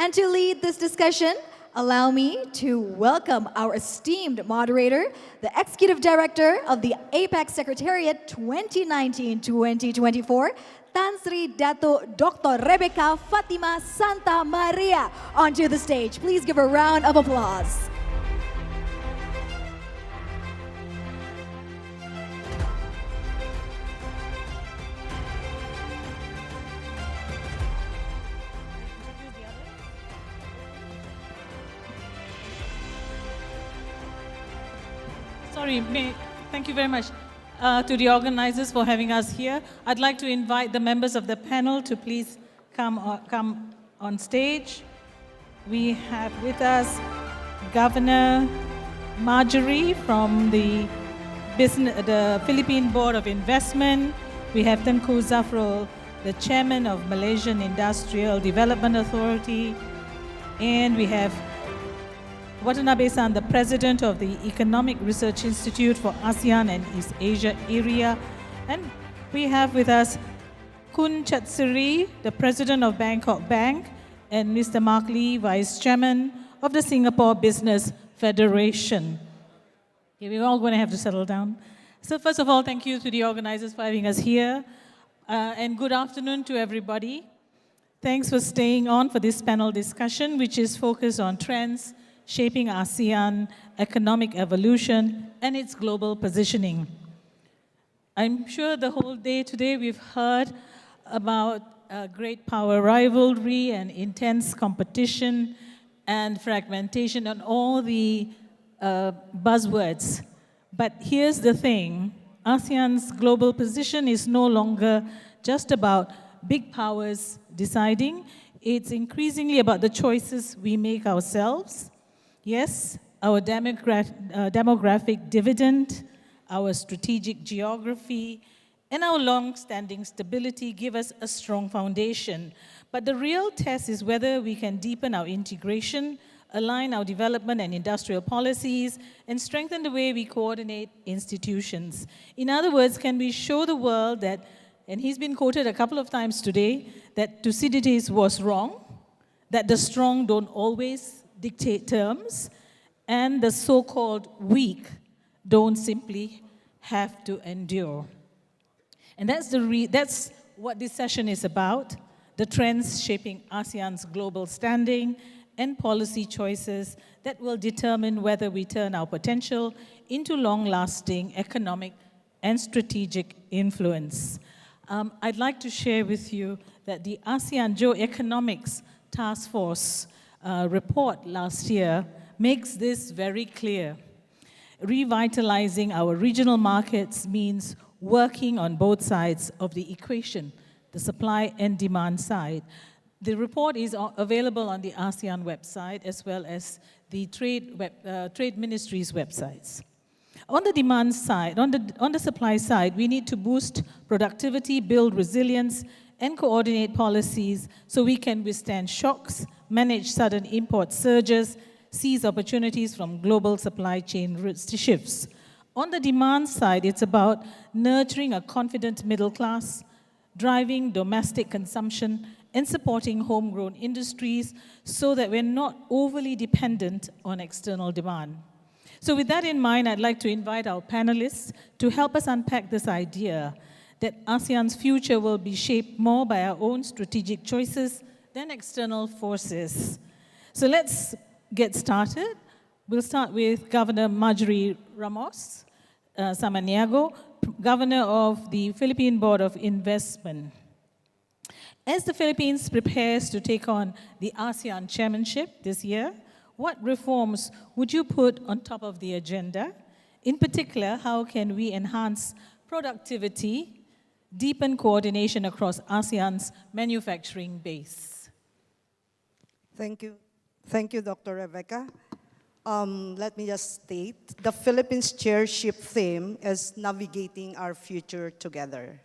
And to lead this discussion, allow me to welcome our esteemed moderator, the Executive Director of the APEC Secretariat 2019-2024, Tan Sri Datuk Dr. Rebecca Fatima Santa Maria, onto the stage. Please give a round of applause. Thank you very much to the organizers for having us here. I'd like to invite the members of the panel to please come on stage. We have with us Governor Marjorie from the Philippine Board of Investment. We have Tengku Zafrul, the Chairman of Malaysian Industrial Development Authority. And we have Watanabe-san, the President of the Economic Research Institute for ASEAN and East Asia area. And we have with us Kun Chartsiri, the President of Bangkok Bank, and Mr. Mark Lee, Vice Chairman of the Singapore Business Federation. Okay, we're all going to have to settle down. So first of all, thank you to the organizers for having us here. And good afternoon to everybody. Thanks for staying on for this panel discussion, which is focused on trends shaping ASEAN economic evolution and its global positioning. I'm sure the whole day today we've heard about great power rivalry and intense competition and fragmentation and all the buzzwords. But here's the thing, ASEAN's global position is no longer just about big powers deciding. It's increasingly about the choices we make ourselves. Yes, our demographic dividend, our strategic geography, and our long-standing stability give us a strong foundation. But the real test is whether we can deepen our integration, align our development and industrial policies, and strengthen the way we coordinate institutions. In other words, can we show the world that, and he's been quoted a couple of times today, that Thucydides was wrong, that the strong don't always dictate terms, and the so-called weak don't simply have to endure. And that's what this session is about, the trends shaping ASEAN's global standing and policy choices that will determine whether we turn our potential into long-lasting economic and strategic influence. I'd like to share with you that the ASEAN Geoeconomics Task Force report last year makes this very clear. Revitalizing our regional markets means working on both sides of the equation, the supply and demand side. The report is available on the ASEAN website as well as the Trade Ministry's websites. On the demand side, on the supply side, we need to boost productivity, build resilience, and coordinate policies so we can withstand shocks, manage sudden import surges, seize opportunities from global supply chain shifts. On the demand side, it's about nurturing a confident middle class, driving domestic consumption, and supporting homegrown industries so that we're not overly dependent on external demand. So with that in mind, I'd like to invite our panelists to help us unpack this idea that ASEAN's future will be shaped more by our own strategic choices than external forces. So let's get started. We'll start with Governor Marjorie Ramos-Samaniego, Governor of the Philippine Board of Investment. As the Philippines prepares to take on the ASEAN chairmanship this year, what reforms would you put on top of the agenda? In particular, how can we enhance productivity, deepen coordination across ASEAN's manufacturing base? Thank you. Thank you, Dr. Rebecca. Let me just state, the Philippines chairship theme is navigating our future together.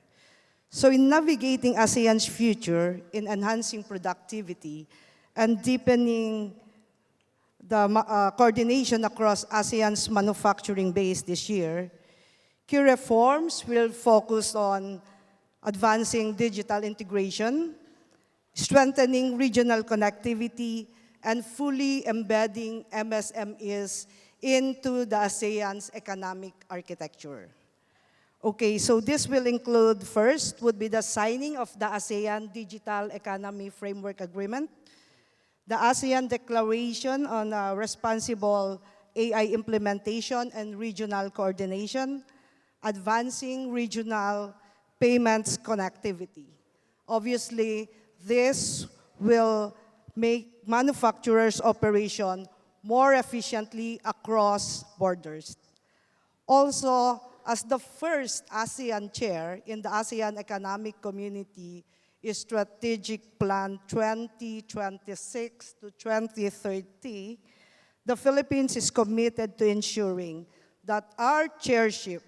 So in navigating ASEAN's future, in enhancing productivity, and deepening the coordination across ASEAN's manufacturing base this year, key reforms will focus on advancing digital integration, strengthening regional connectivity, and fully embedding MSMEs into the ASEAN's economic architecture. Okay, so this will include, first, would be the signing of the ASEAN Digital Economy Framework Agreement, the ASEAN Declaration on Responsible AI Implementation and Regional Coordination, advancing regional payments connectivity. Obviously, this will make manufacturers' operation more efficiently across borders. Also, as the first ASEAN chair in the ASEAN Economic Community Strategic Plan 2026 to 2030, the Philippines is committed to ensuring that our chairship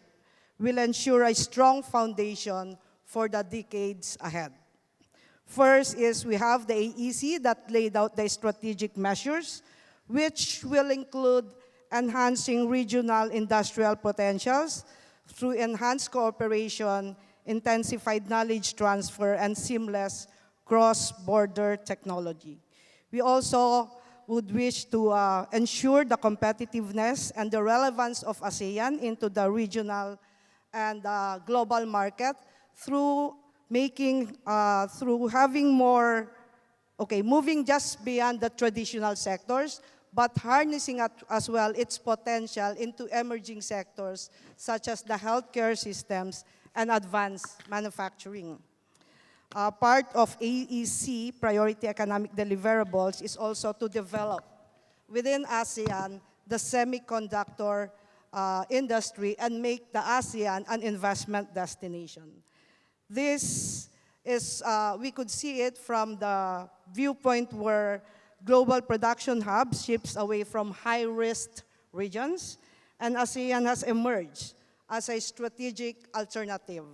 will ensure a strong foundation for the decades ahead. First is we have the AEC that laid out the strategic measures, which will include enhancing regional industrial potentials through enhanced cooperation, intensified knowledge transfer, and seamless cross-border technology. We also would wish to ensure the competitiveness and the relevance of ASEAN into the regional and global market through having more, moving just beyond the traditional sectors, but harnessing as well its potential into emerging sectors such as the healthcare systems and advanced manufacturing. Part of AEC, Priority Economic Deliverables, is also to develop within ASEAN the semiconductor industry and make the ASEAN an investment destination. This is, we could see it from the viewpoint where global production hubs shifts away from high-risk regions, and ASEAN has emerged as a strategic alternative.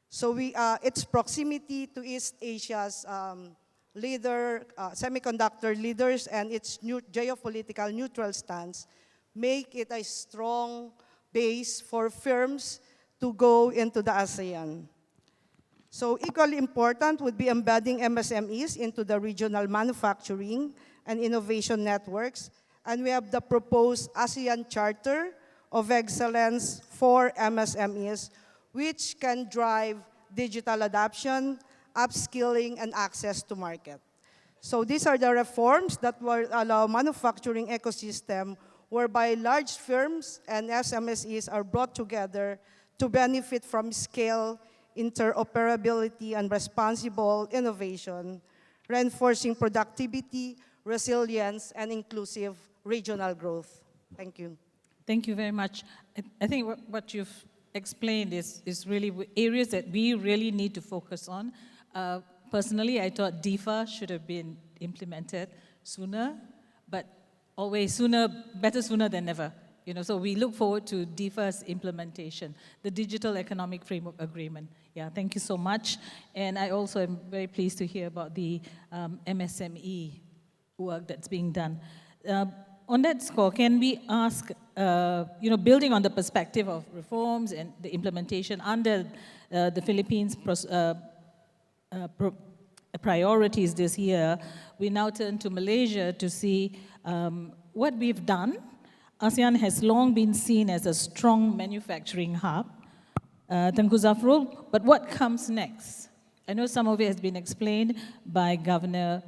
So its proximity to East Asia's semiconductor leaders and its geopolitical neutral stance make it a strong base for firms to go into the ASEAN. So equally important would be embedding MSMEs into the regional manufacturing and innovation networks. And we have the proposed ASEAN Charter of Excellence for MSMEs, which can drive digital adoption, upskilling, and access to market. So these are the reforms that will allow manufacturing ecosystem whereby large firms and SMSEs are brought together to benefit from scale, interoperability, and responsible innovation, reinforcing productivity, resilience, and inclusive regional growth. Thank you. Thank you very much. I think what you've explained is really areas that we really need to focus on. Personally, I thought DIFA should have been implemented sooner, but always sooner, better sooner than never. So we look forward to DIFA's implementation, the Digital Economic Framework Agreement. Yeah, thank you so much. And I also am very pleased to hear about the MSME work that's being done. On that score, can we ask, building on the perspective of reforms and the implementation under the Philippines' priorities this year, we now turn to Malaysia to see what we've done. ASEAN has long been seen as a strong manufacturing hub. Tengku Zafrul, but what comes next? I know some of it has been explained by Governor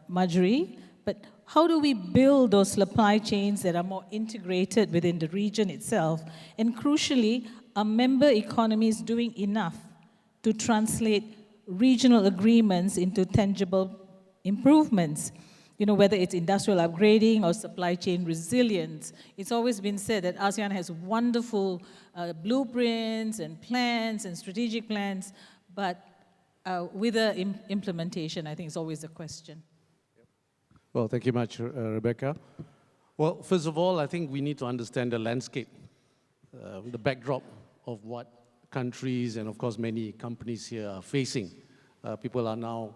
Marjorie, but how do we build those supply chains that are more integrated within the region itself? And crucially, are member economies doing enough to translate regional agreements into tangible improvements? Whether it's industrial upgrading or supply chain resilience. It's always been said that ASEAN has wonderful blueprints and plans and strategic plans, but with the implementation, I think is always a question. Well, thank you much, Rebecca. Well, first of all, I think we need to understand the landscape, the backdrop of what countries and, of course, many companies here are facing. People are now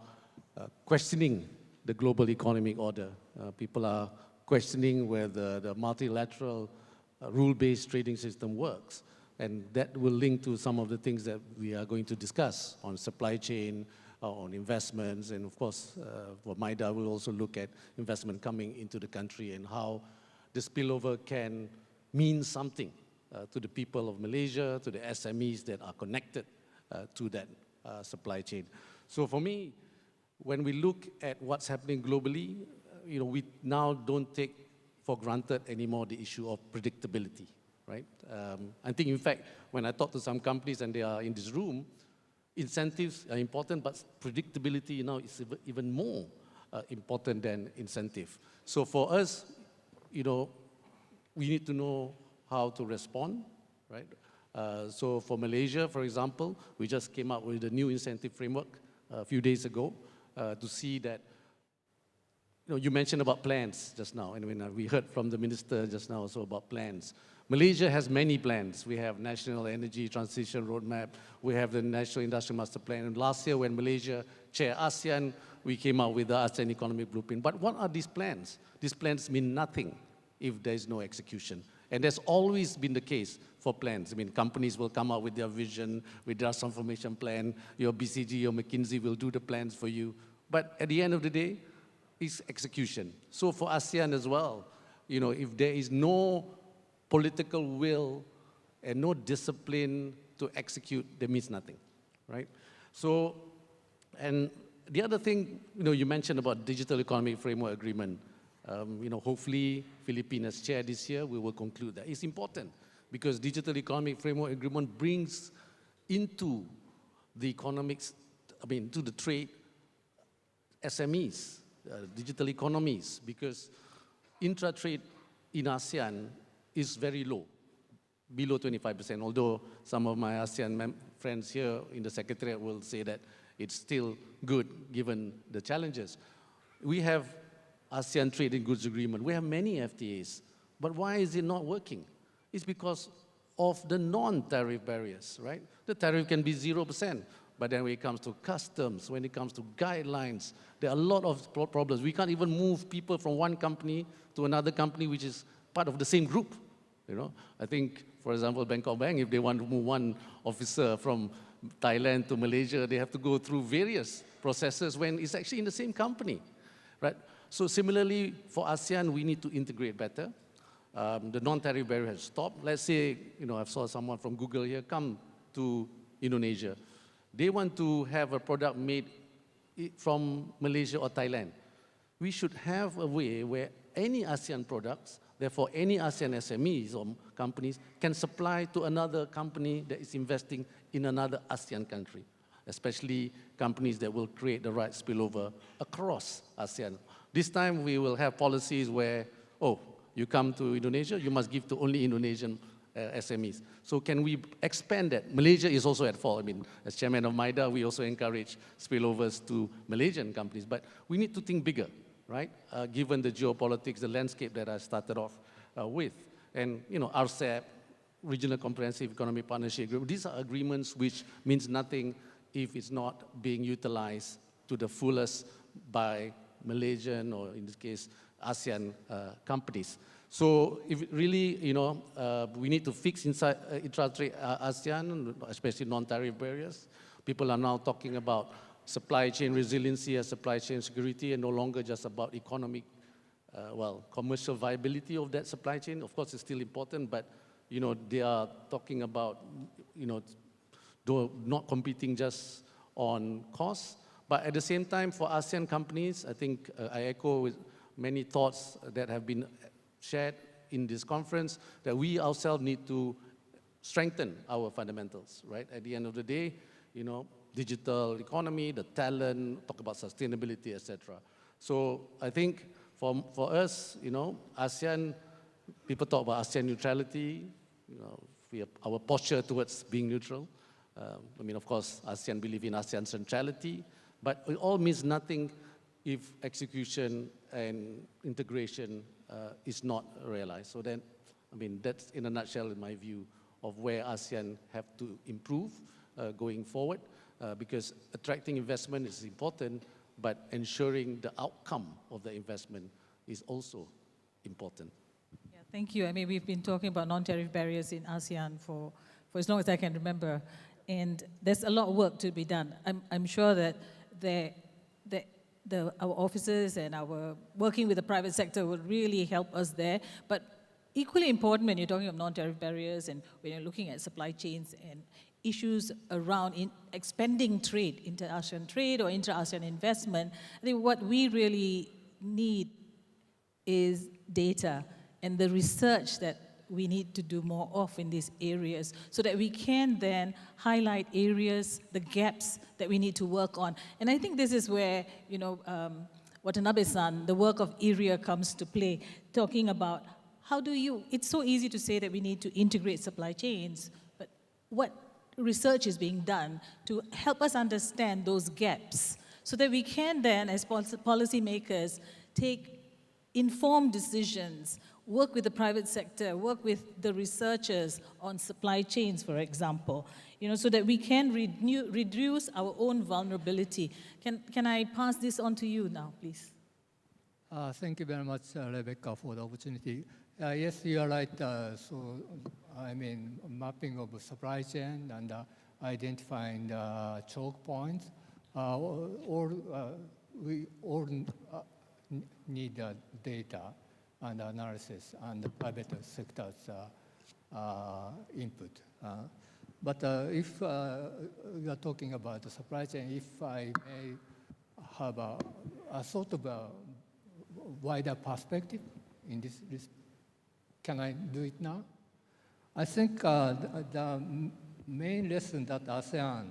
questioning the global economic order. People are questioning whether the multilateral rule-based trading system works. And that will link to some of the things that we are going to discuss on supply chain, on investments. And of course, for MIDA, we'll also look at investment coming into the country and how the spillover can mean something to the people of Malaysia, to the SMEs that are connected to that supply chain. So for me, when we look at what's happening globally, we now don't take for granted anymore the issue of predictability, right? I think, in fact, when I talk to some companies and they are in this room, incentives are important, but predictability now is even more important than incentive. So for us, we need to know how to respond, right? So for Malaysia, for example, we just came up with a new incentive framework a few days ago to see that, you mentioned about plans just now, and when we heard from the minister just now also about plans. Malaysia has many plans. We have National Energy Transition Roadmap. We have the National Industrial Master Plan. And last year, when Malaysia chaired ASEAN, we came out with the ASEAN Economic Blueprint. But what are these plans? These plans mean nothing if there is no execution. And that's always been the case for plans. I mean, companies will come out with their vision, with their transformation plan. Your BCG or McKinsey will do the plans for you. But at the end of the day, it's execution. So for ASEAN as well, if there is no political will and no discipline to execute, that means nothing, right? So, and the other thing, you mentioned about Digital Economic Framework Agreement. Hopefully, Philippines chair this year, we will conclude that. It's important because Digital Economic Framework Agreement brings into the economics, to the trade, SMEs, digital economies, because intra-trade in ASEAN is very low, below 25%, although some of my ASEAN friends here in the Secretariat will say that it's still good given the challenges. We have ASEAN Trade and Goods Agreement. We have many FTAs, but why is it not working? It's because of the non-tariff barriers, right? The tariff can be 0%, but then when it comes to customs, when it comes to guidelines, there are a lot of problems. We can't even move people from one company to another company which is part of the same group. I think, for example, Bangkok Bank, if they want to move one officer from Thailand to Malaysia, they have to go through various processes when it's actually in the same company, right? So similarly, for ASEAN, we need to integrate better. The non-tariff barrier has stopped. Let's say, I saw someone from Google here come to Indonesia. They want to have a product made from Malaysia or Thailand. We should have a way where any ASEAN products, therefore any ASEAN SMEs or companies, can supply to another company that is investing in another ASEAN country, especially companies that will create the right spillover across ASEAN. This time we will have policies where, you come to Indonesia, you must give to only Indonesian SMEs. So can we expand that? Malaysia is also at fault. As chairman of MIDA, we also encourage spillovers to Malaysian companies, but we need to think bigger, right? Given the geopolitics, the landscape that I started off with. And, RCEP, Regional Comprehensive Economic Partnership Agreement, these are agreements which means nothing if it's not being utilized to the fullest by Malaysian, or in this case, ASEAN companies. So if really, we need to fix inside intra-trade ASEAN, especially non-tariff barriers. People are now talking about supply chain resiliency as supply chain security, and no longer just about economic, commercial viability of that supply chain. Of course, it's still important, but, they are talking about, not competing just on cost, but at the same time, for ASEAN companies, I think I echo with many thoughts that have been shared in this conference, that we ourselves need to strengthen our fundamentals, right? At the end of the day, digital economy, the talent, talk about sustainability, etc. So I think for us, ASEAN, people talk about ASEAN neutrality, our posture towards being neutral. Of course, ASEAN believe in ASEAN centrality, but it all means nothing if execution and integration is not realized. So then, that's in a nutshell, in my view, of where ASEAN have to improve going forward, because attracting investment is important, but ensuring the outcome of the investment is also important. Yeah, thank you. We've been talking about non-tariff barriers in ASEAN for as long as I can remember, and there's a lot of work to be done. I'm sure that our officers and our working with the private sector will really help us there. But equally important when you're talking of non-tariff barriers and when you're looking at supply chains and issues around expanding trade, inter-ASEAN trade or inter-ASEAN investment, I think what we really need is data and the research that we need to do more of in these areas so that we can then highlight areas, the gaps that we need to work on. And I think this is where, Watanabe-san, the work of area comes to play, talking about it's so easy to say that we need to integrate supply chains, but what research is being done to help us understand those gaps so that we can then, as policymakers, take informed decisions, work with the private sector, work with the researchers on supply chains, for example, so that we can reduce our own vulnerability. Can I pass this on to you now, please? Thank you very much, Rebecca, for the opportunity. Yes, you are right. Mapping of supply chain and identifying choke points. We all need data and analysis and the private sector's input. But if we are talking about the supply chain, if I may have a sort of a wider perspective in this, can I do it now? I think the main lesson that ASEAN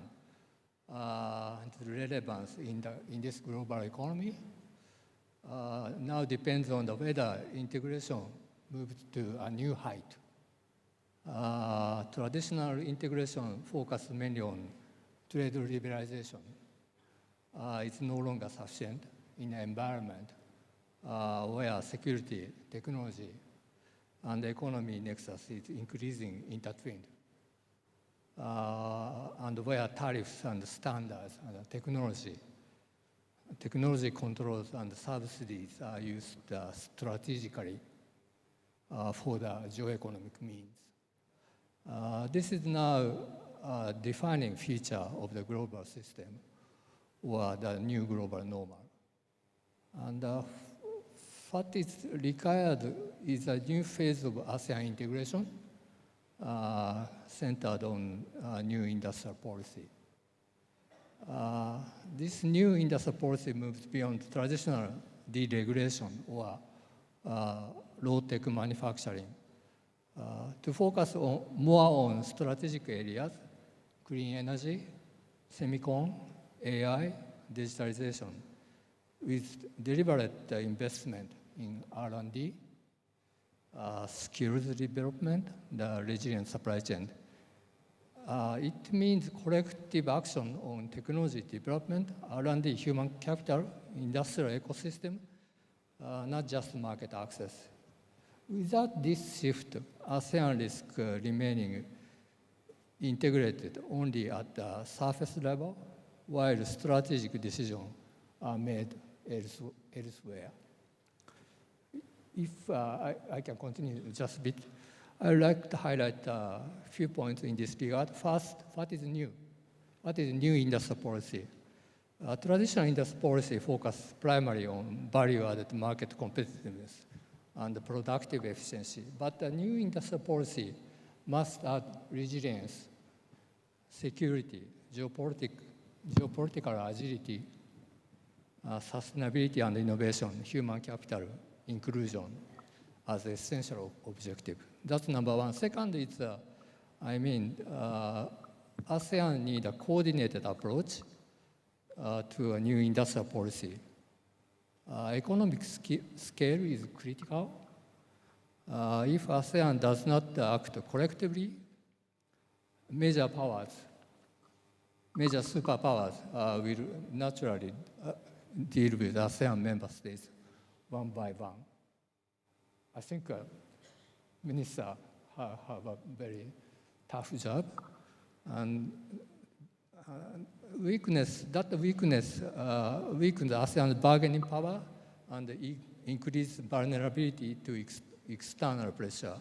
relevance in this global economy now depends on whether integration moves to a new height. Traditional integration focused mainly on trade liberalization. It's no longer sufficient in an environment where security, technology, and the economy nexus is increasing intertwined, and where tariffs and standards and technology controls and subsidies are used strategically for the geo-economic means. This is now a defining feature of the global system or the new global normal. And what is required is a new phase of ASEAN integration centered on new industrial policy. This new industrial policy moves beyond traditional deregulation or low-tech manufacturing to focus more on strategic areas, clean energy, semicon, AI, digitalization, with deliberate investment in R&D, skills development, the resilient supply chain. It means collective action on technology development, R&D, human capital, industrial ecosystem, not just market access. Without this shift, ASEAN risks remaining integrated only at the surface level, while strategic decisions are made elsewhere. If I can continue just a bit, I would like to highlight a few points in this regard. First, what is new? What is new industrial policy? Traditional industrial policy focuses primarily on value-added market competitiveness and productive efficiency. But the new industrial policy must add resilience, security, geopolitical agility, sustainability and innovation, human capital, inclusion as essential objective. That's number one. Second is, ASEAN need a coordinated approach to a new industrial policy. Economic scale is critical. If ASEAN does not act collectively, major superpowers will naturally deal with ASEAN member states one by one. I think ministers have a very tough job, and weakens ASEAN's bargaining power and increase vulnerability to external pressure.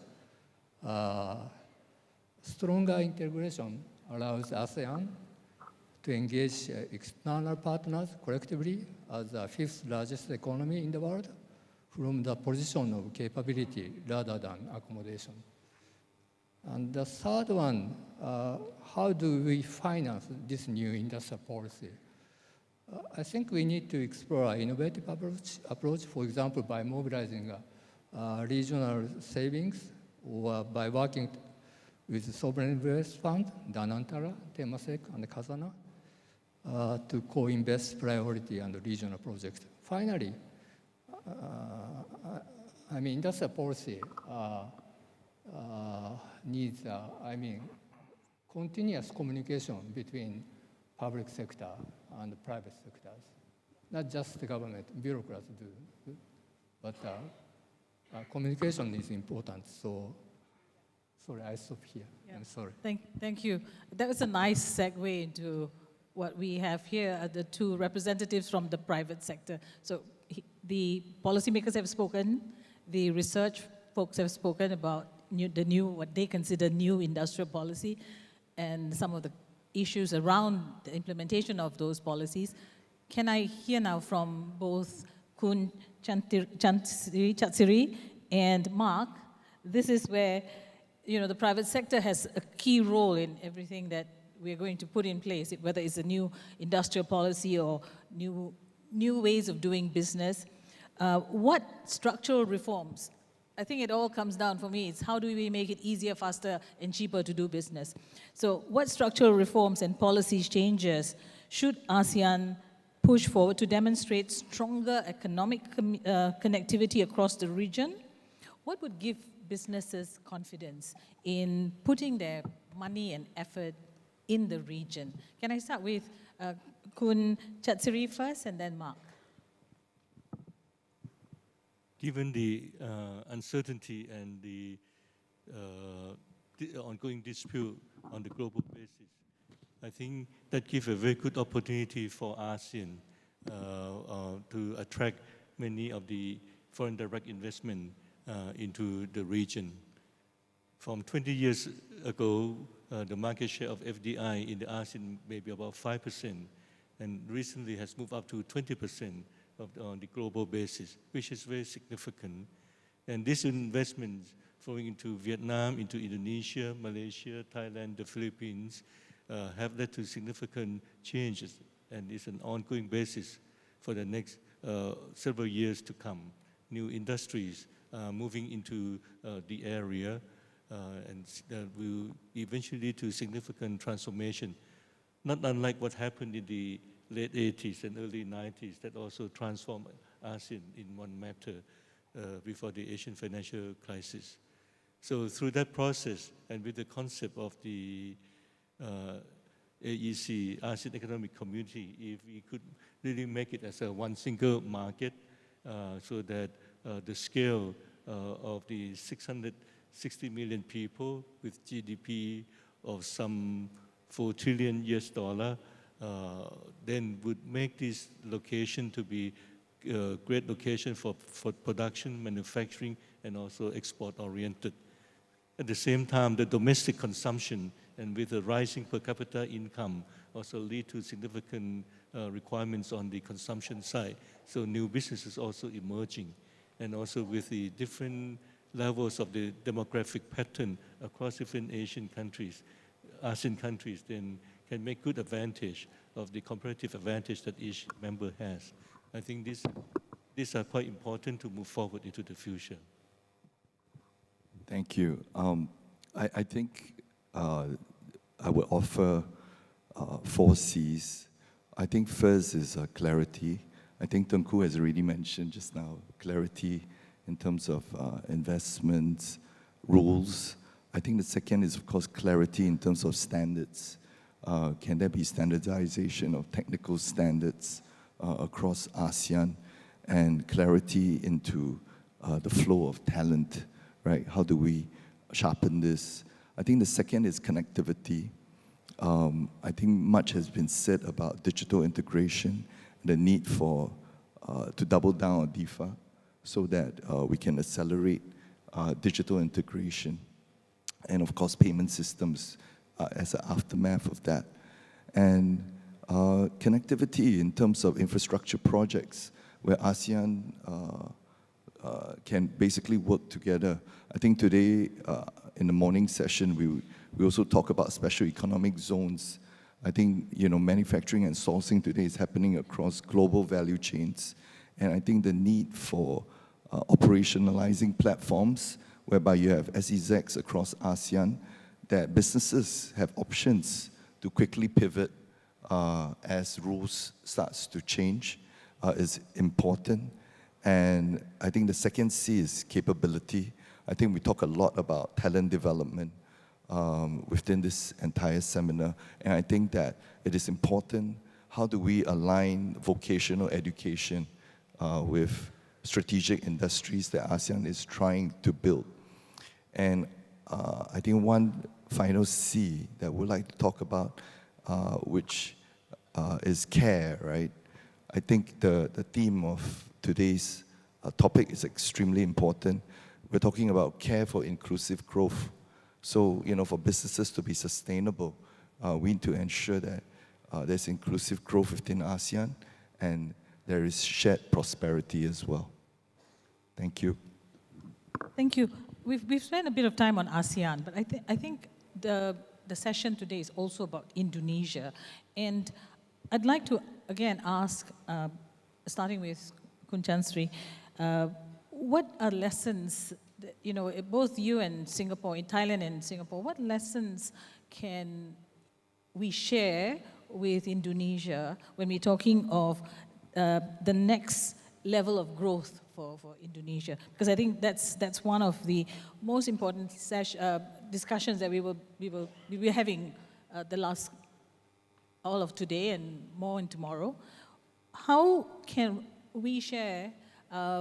Stronger integration allows ASEAN to engage external partners collectively as the fifth largest economy in the world from the position of capability rather than accommodation. And the third one, how do we finance this new industrial policy? I think we need to explore an innovative approach, for example, by mobilizing regional savings or by working with the sovereign wealth fund, Danantara, Temasek, and Kazana, to co-invest priority and regional projects. Finally, industrial policy needs, continuous communication between public sector and private sectors. Not just the government, bureaucrats do, but communication is important. So, sorry, I stop here. Yeah. I'm sorry. Thank you. That was a nice segue into what we have here are the two representatives from the private sector. So the policymakers have spoken, the research folks have spoken about what they consider new industrial policy and some of the issues around the implementation of those policies. Can I hear now from both Kun Chartsiri and Mark? This is where the private sector has a key role in everything that we're going to put in place, whether it's a new industrial policy or new ways of doing business. What structural reforms? I think it all comes down for me, it's how do we make it easier, faster, and cheaper to do business? So what structural reforms and policy changes should ASEAN push forward to demonstrate stronger economic connectivity across the region? What would give businesses confidence in putting their money and effort in the region? Can I start with Kun Chartsiri first and then Mark? Given the uncertainty and the ongoing dispute on the global basis, I think that gives a very good opportunity for ASEAN to attract many of the foreign direct investment into the region. From 20 years ago, the market share of FDI in the ASEAN may be about 5%, and recently has moved up to 20% on the global basis, which is very significant. And these investments flowing into Vietnam, into Indonesia, Malaysia, Thailand, the Philippines, have led to significant changes, and it's an ongoing basis for the next several years to come. New industries moving into the area, and that will eventually lead to significant transformation, not unlike what happened in the late 80s and early 90s that also transformed ASEAN in one matter before the Asian financial crisis. So through that process and with the concept of the AEC, ASEAN Economic Community, if we could really make it as a one single market so that the scale of the 660 million people with GDP of some $4 trillion US, then would make this location to be a great location for production, manufacturing, and also export-oriented. At the same time, the domestic consumption and with the rising per capita income also lead to significant requirements on the consumption side. So new businesses also emerging. And also with the different levels of the demographic pattern across different Asian countries, ASEAN countries, then can make good advantage of the comparative advantage that each member has. I think these are quite important to move forward into the future. Thank you. I think I will offer 4 C's. I think first is clarity. I think Tengku has already mentioned just now, clarity in terms of investments, rules. I think the second is, of course, clarity in terms of standards. Can there be standardization of technical standards across ASEAN, and clarity into the flow of talent, right? How do we sharpen this? I think the second is connectivity. I think much has been said about digital integration, the need for to double down on DIFA so that we can accelerate digital integration, and of course payment systems as an aftermath of that. And connectivity in terms of infrastructure projects where ASEAN can basically work together. I think today, in the morning session, we also talk about special economic zones. I think, manufacturing and sourcing today is happening across global value chains. And I think the need for operationalizing platforms whereby you have SEZs across ASEAN, that businesses have options to quickly pivot as rules starts to change is important. And I think the second C is capability. I think we talk a lot about talent development within this entire seminar. And I think that it is important, how do we align vocational education with strategic industries that ASEAN is trying to build. And I think one final C that we'd like to talk about, which is care, right? I think the theme of today's topic is extremely important. We're talking about care for inclusive growth. So, for businesses to be sustainable, we need to ensure that there's inclusive growth within ASEAN and there is shared prosperity as well. Thank you. Thank you. We've spent a bit of time on ASEAN, but I think the session today is also about Indonesia. And I'd like to, again, ask, starting with Kun Chartsiri, what are lessons, both you and Singapore, in Thailand and Singapore, what lessons can we share with Indonesia when we're talking of the next level of growth for Indonesia? Because I think that's one of the most important discussions that we will be having all of today and more in tomorrow. How can we share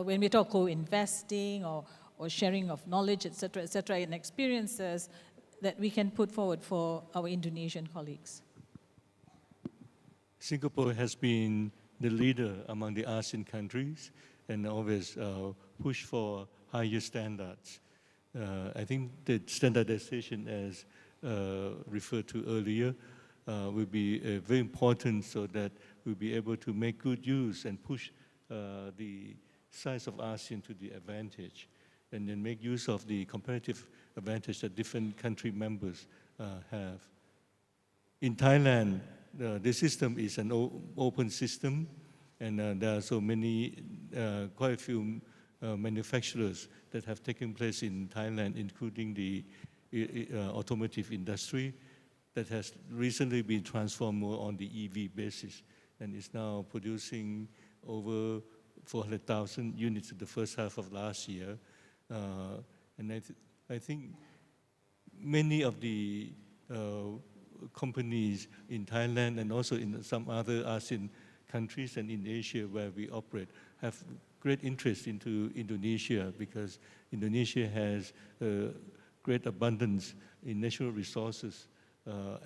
when we talk co-investing or sharing of knowledge, et cetera, and experiences that we can put forward for our Indonesian colleagues? Singapore has been the leader among the ASEAN countries and always push for higher standards. I think that standardization, as referred to earlier, will be very important so that we'll be able to make good use and push the size of ASEAN to the advantage, and then make use of the comparative advantage that different country members have. In Thailand, the system is an open system, and there are so many, quite a few manufacturers that have taken place in Thailand, including the automotive industry that has recently been transformed more on the EV basis and is now producing over 400,000 units in the first half of last year. And I think many of the companies in Thailand and also in some other ASEAN countries and in Asia where we operate have great interest into Indonesia because Indonesia has great abundance in natural resources,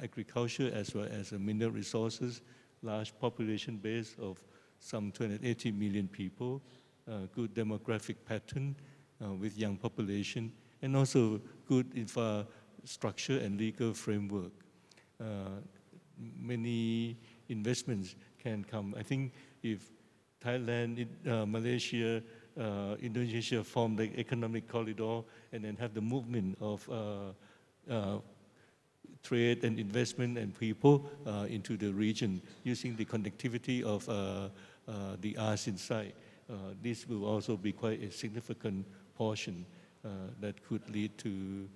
agriculture as well as mineral resources, large population base of some 280 million people, good demographic pattern with young population, and also good infrastructure and legal framework. Many investments can come. I think if Thailand, Malaysia, Indonesia form the economic corridor and then have the movement of trade and investment and people into the region using the connectivity of the ASEAN side, this will also be quite a significant portion that could lead to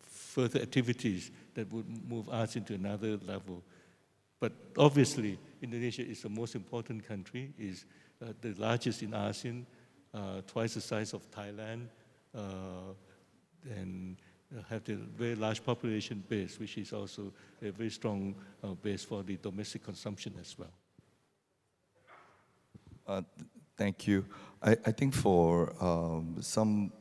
further activities that would move ASEAN to another level. But obviously, Indonesia is the most important country, is the largest in ASEAN, twice the size of Thailand, and have the very large population base, which is also a very strong base for the domestic consumption as well. Thank you. I think for some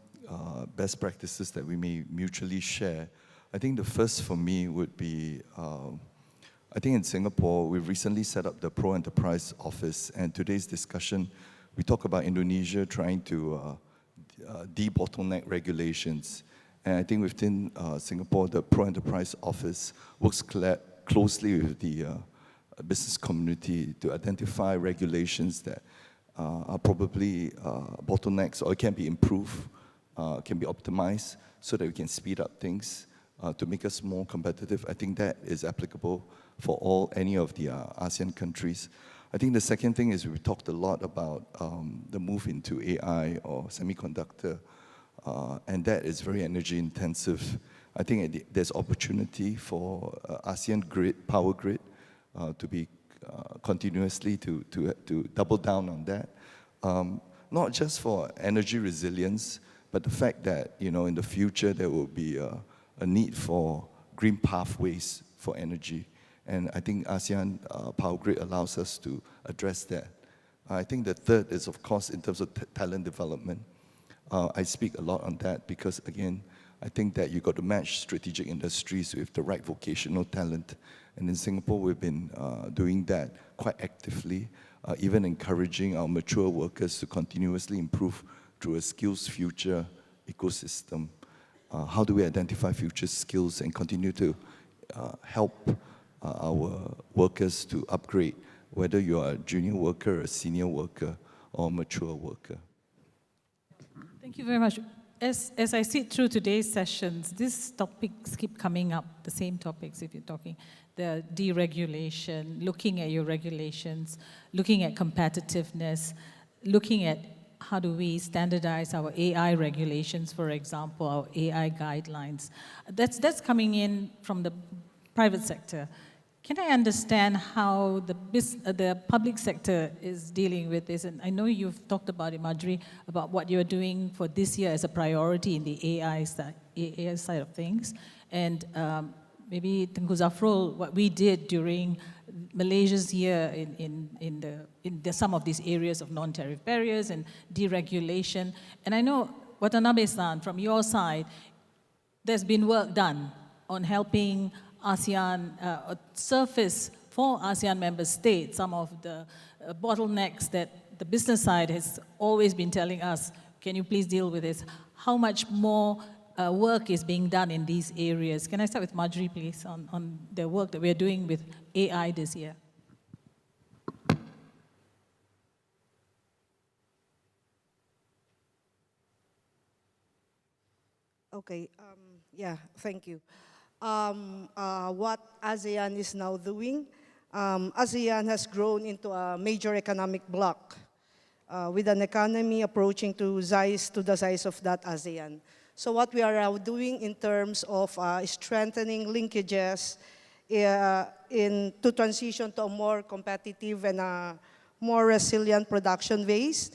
best practices that we may mutually share, I think the first for me would be, I think in Singapore, we've recently set up the Pro Enterprise Office, and today's discussion, we talk about Indonesia trying to de-bottleneck regulations. And I think within Singapore, the Pro Enterprise Office works closely with the business community to identify regulations that are probably bottlenecks or can be improved, can be optimized so that we can speed up things to make us more competitive. I think that is applicable for any of the ASEAN countries. I think the second thing is we talked a lot about the move into AI or semiconductor, and that is very energy intensive. I think there's opportunity for ASEAN grid, power grid, to be continuously to double down on that. Not just for energy resilience, but the fact that, you know, in the future there will be a need for green pathways for energy. And I think ASEAN Power Grid allows us to address that. I think the third is, of course, in terms of talent development. I speak a lot on that because, again, I think that you've got to match strategic industries with the right vocational talent. And in Singapore, we've been doing that quite actively, even encouraging our mature workers to continuously improve through a skills future ecosystem. How do we identify future skills and continue to help our workers to upgrade, whether you are a junior worker, a senior worker, or a mature worker? Thank you very much. As I sit through today's sessions, these topics keep coming up, the same topics if you're talking, the deregulation, looking at your regulations, looking at competitiveness, looking at how do we standardize our AI regulations, for example, our AI guidelines. That's coming in from the private sector. Can I understand how the public sector is dealing with this? And I know you've talked about it, Marjorie, about what you're doing for this year as a priority in the AI side of things. And maybe Tengku Zafrul, what we did during Malaysia's year in some of these areas of non-tariff barriers and deregulation. And I know, Watanabe-san, from your side, there's been work done on helping ASEAN surface for ASEAN member states some of the bottlenecks that the business side has always been telling us, can you please deal with this? How much more work is being done in these areas? Can I start with Marjorie, please, on the work that we're doing with AI this year? Okay, yeah, thank you. What ASEAN is now doing, ASEAN has grown into a major economic bloc with an economy approaching to the size of that ASEAN. So what we are now doing in terms of strengthening linkages to transition to a more competitive and a more resilient production base.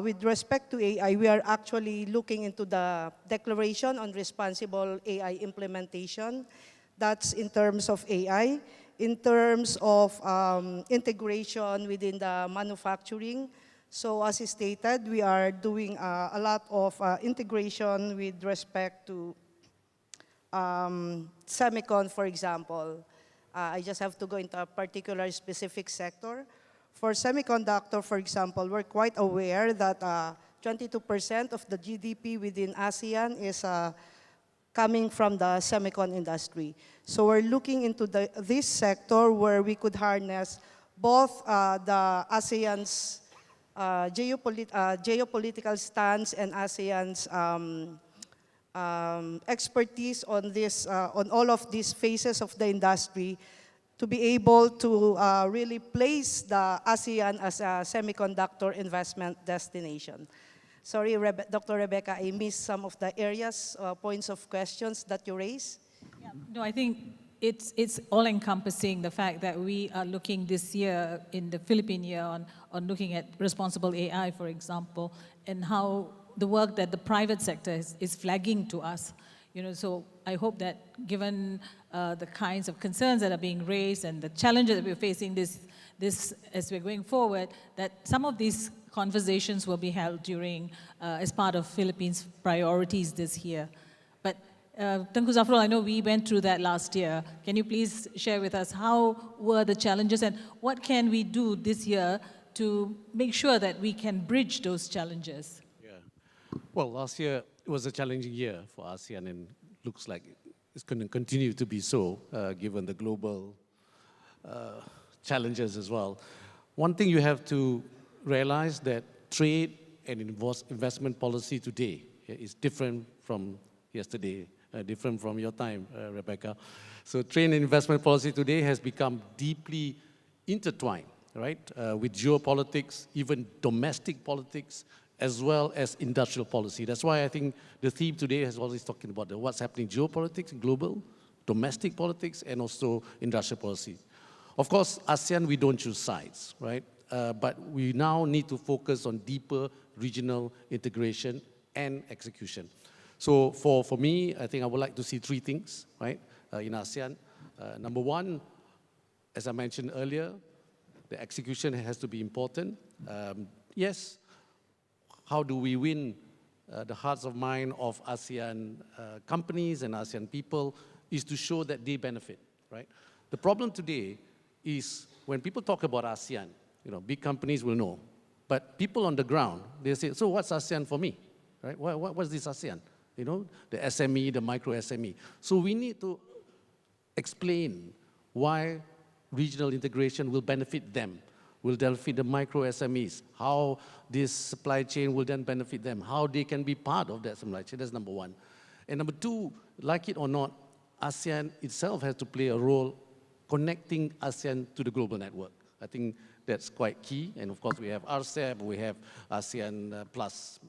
With respect to AI, we are actually looking into the Declaration on Responsible AI Implementation. That's in terms of AI. In terms of integration within the manufacturing, so as stated, we are doing a lot of integration with respect to semicon, for example. I just have to go into a particular specific sector. For semiconductor, for example, we're quite aware that 22% of the GDP within ASEAN is coming from the semicon industry. So we're looking into this sector where we could harness both the ASEAN's geopolitical stance and ASEAN's expertise on on all of these phases of the industry, to be able to really place the ASEAN as a semiconductor investment destination. Sorry, Dr. Rebecca, I missed some of the areas, points of questions that you raised. Yeah, no, I think it's all-encompassing, the fact that we are looking this year, in the Philippine year, on looking at responsible AI, for example, and how the work that the private sector is flagging to us. You know, so I hope that given the kinds of concerns that are being raised and the challenges that we're facing this as we're going forward, that some of these conversations will be held during, as part of Philippines' priorities this year. But Tengku Zafrul, I know we went through that last year. Can you please share with us how were the challenges and what can we do this year to make sure that we can bridge those challenges? Yeah. Well, last year it was a challenging year for ASEAN, and looks like it's going to continue to be so, given the global challenges as well. One thing you have to realize that trade and investment policy today is different from yesterday, different from your time, Rebecca. So trade and investment policy today has become deeply intertwined, right, with geopolitics, even domestic politics, as well as industrial policy. That's why I think the theme today is always talking about what's happening geopolitics, global, domestic politics, and also industrial policy. Of course, ASEAN, we don't choose sides, right? But we now need to focus on deeper regional integration and execution. So for me, I think I would like to see three things, right, in ASEAN. Number one, as I mentioned earlier, the execution has to be important. Yes, how do we win the hearts of mind of ASEAN companies and ASEAN people is to show that they benefit, right? The problem today is when people talk about ASEAN, big companies will know, but people on the ground, they say, so what's ASEAN for me, right? What's this ASEAN? The SME, the micro SME. So we need to explain why regional integration will benefit them, will benefit the micro SMEs, how this supply chain will then benefit them, how they can be part of that supply chain. That's number one. And number two, like it or not, ASEAN itself has to play a role connecting ASEAN to the global network. I think that's quite key. And of course, we have RCEP, we have ASEAN plus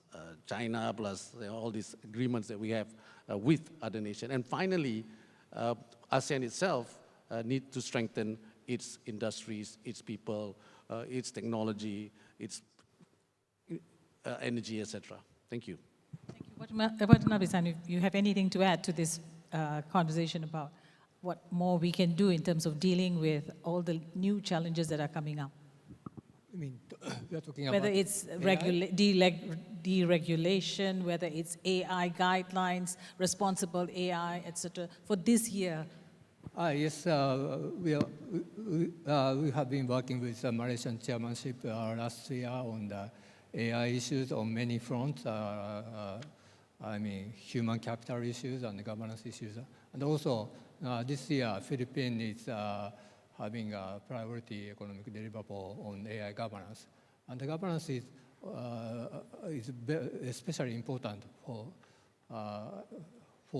China, plus all these agreements that we have with other nations. And finally, ASEAN itself needs to strengthen its industries, its people, its technology, its energy, etc. Thank you. Thank you. Watanabe-san, if you have anything to add to this conversation about what more we can do in terms of dealing with all the new challenges that are coming up? I mean, we are talking whether about it's deregulation, whether it's AI guidelines, responsible AI, etc. for this year. Yes, we have been working with the Malaysian chairmanship last year on the AI issues on many fronts. I mean, human capital issues and governance issues. And also, this year, Philippines is having a priority economic deliverable on AI governance. And the governance is especially important for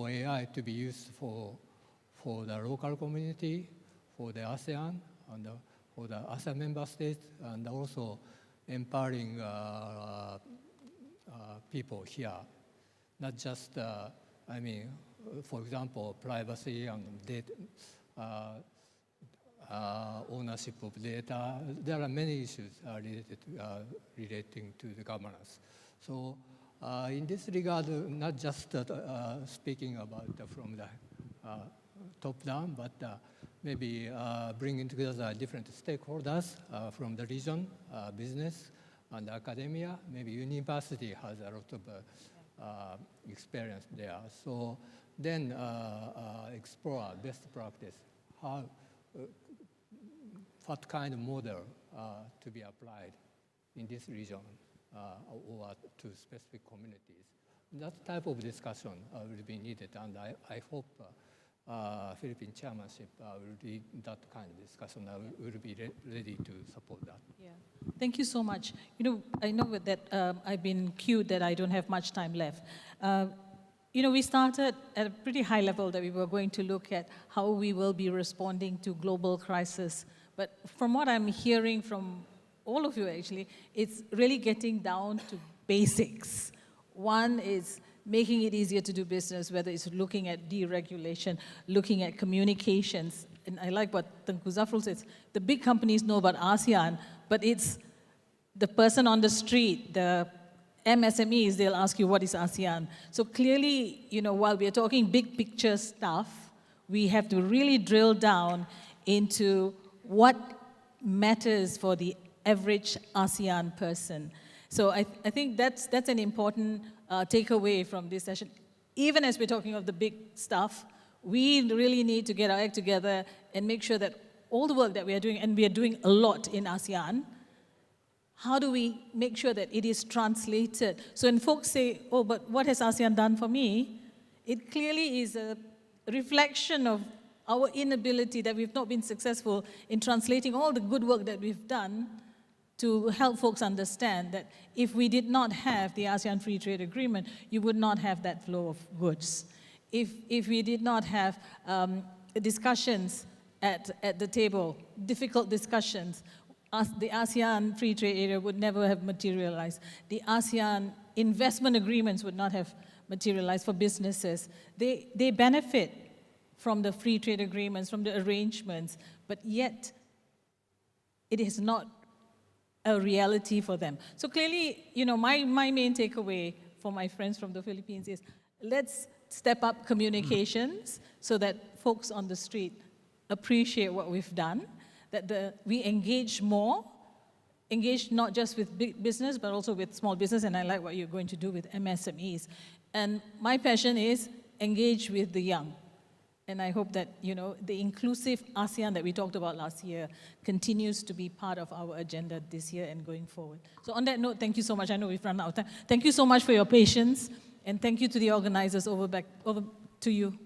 AI to be used for the local community, for the ASEAN, and for the ASEAN member states, and also empowering people here. Not just, I mean, for example, privacy and data, ownership of data. There are many issues relating to the governance. So in this regard, not just speaking about from the top down, but maybe bringing together different stakeholders from the region, business, and academia. Maybe university has a lot of experience there. So then explore best practice, what kind of model to be applied in this region or to specific communities. That type of discussion will be needed, and I hope Philippine chairmanship will lead that kind of discussion. I will be ready to support that. Yeah. Thank you so much. I know that I've been cued that I don't have much time left. We started at a pretty high level that we were going to look at how we will be responding to global crisis. But from what I'm hearing from all of you, actually, it's really getting down to basics. One is making it easier to do business, whether it's looking at deregulation, looking at communications. And I like what Tengku Zafrul says. The big companies know about ASEAN, but it's the person on the street, the MSMEs, they'll ask you, what is ASEAN? So clearly, while we're talking big picture stuff, we have to really drill down into what matters for the average ASEAN person. So I think that's an important takeaway from this session. Even as we're talking of the big stuff, we really need to get our act together and make sure that all the work that we are doing, and we are doing a lot in ASEAN, how do we make sure that it is translated? So when folks say, oh, but what has ASEAN done for me? It clearly is a reflection of our inability, that we've not been successful in translating all the good work that we've done to help folks understand that if we did not have the ASEAN Free Trade Agreement, you would not have that flow of goods. If we did not have discussions at the table, difficult discussions, the ASEAN Free Trade Area would never have materialized. The ASEAN investment agreements would not have materialized for businesses. They benefit from the free trade agreements, from the arrangements, but yet it is not a reality for them. So clearly, my main takeaway for my friends from the Philippines is, let's step up communications so that folks on the street appreciate what we've done, that we engage more, engage not just with big business, but also with small business, and I like what you're going to do with MSMEs. And my passion is engage with the young. And I hope that, the inclusive ASEAN that we talked about last year continues to be part of our agenda this year and going forward. So on that note, thank you so much. I know we've run out of time. Thank you so much for your patience, and thank you to the organizers. Over to you.